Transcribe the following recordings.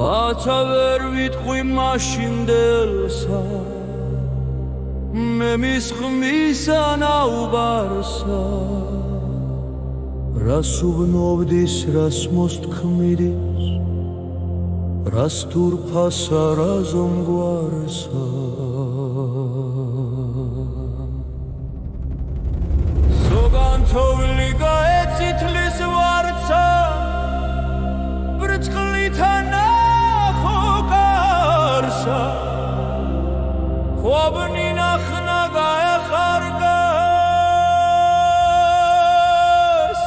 აცა ვერ ვიტყვი მაშინდელსა მე მის ხმისა ნაუბარსა რას უბნობდის რას მოსთქმიდის რას თურფასა რაზომგვარსა ზოგანთოვლი გაეცითლის ვარცა ბრწყლითა ნახო კარსა ხვაბნი ნახნა გაეხარგას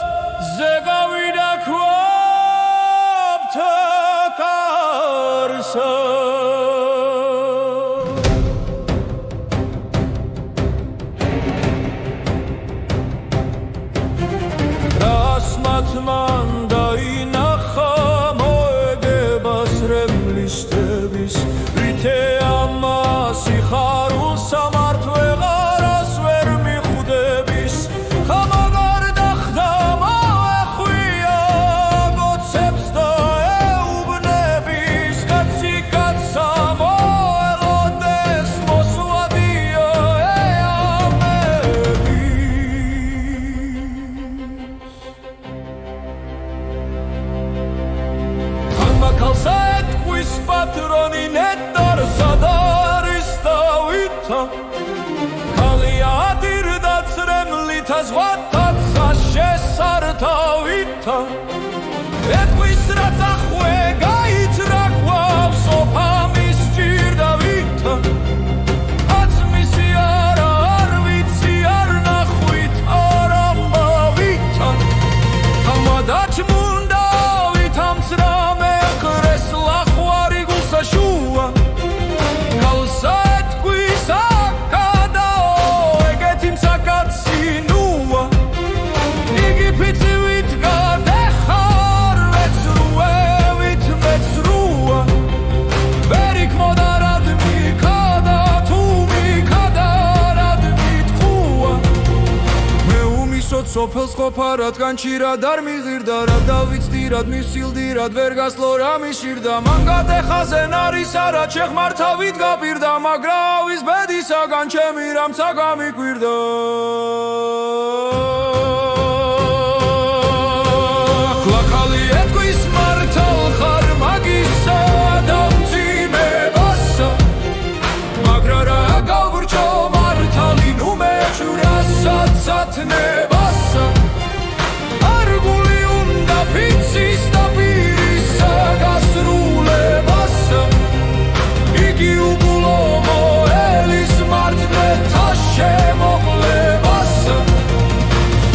ზეგავიდა ქვაბთა კარსა რას მათმან დაინახა მოეგებას რემლისტების რითე ამას იხარულ სამართ ვეღარას ვერ მიხვდების ხამაგარ დახდა მოეხვია გოცებს და ეუბნების კაცი კაცსა მოელოდეს მოსვადია ქალსა ეთქვის პატრონი ნეტარსა და არის დავითა ქალია ადირდა წრემლითა ზღვათაცა შესართავითა ეთქვის რაც ახვე გაიჭრა გვავს სოფა მის ჭირდავითა აც მისი არა არ ვიცი არ ნახვით არ ამბავითა ხამადაჭმუნდა ვითამცრა შუა ქალსა ეთქვის აკადაო ეგეთი მცაკაცი ნუა იგი ფიცივით გადეხარ ვეცრუევით მეცრუა ვერ იქმოდა რად მიქადა თუ მიქადა რად მითხოვა მე უმისოთ სოფელს ყოფა რადგან ჭირად არ მიღირდა რა დავიცდი რად მივსილდი რად ვერ გასლო რა მიშირდა მან გადეხაზენ არის არა ჩეხმართავით გაპირდა მაგრავის ბედისაგან ჩემი რამცა გამიკვირდა კლაკალი ეთქვის მართალ ხარ მაგისა დამძიმებასა მაგრა რა გავბრჩო მართალი ნუ მეჩურასაც ათნებასა არგული უნდა ფიცის და პირისა გასრულებასა იგი უგულო მოელის მართლეთა შემოყლებასა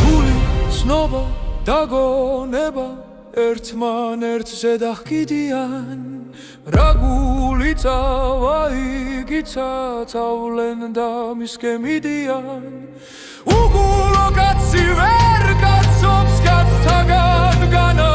გული ცნობა დაგონება ერთმანერთზე დაჰკიდიან რა გული წავა იგიცა თავლენ და მისკემიდიან უგულო კაცი ვერ კაცობს კაცთაგან განა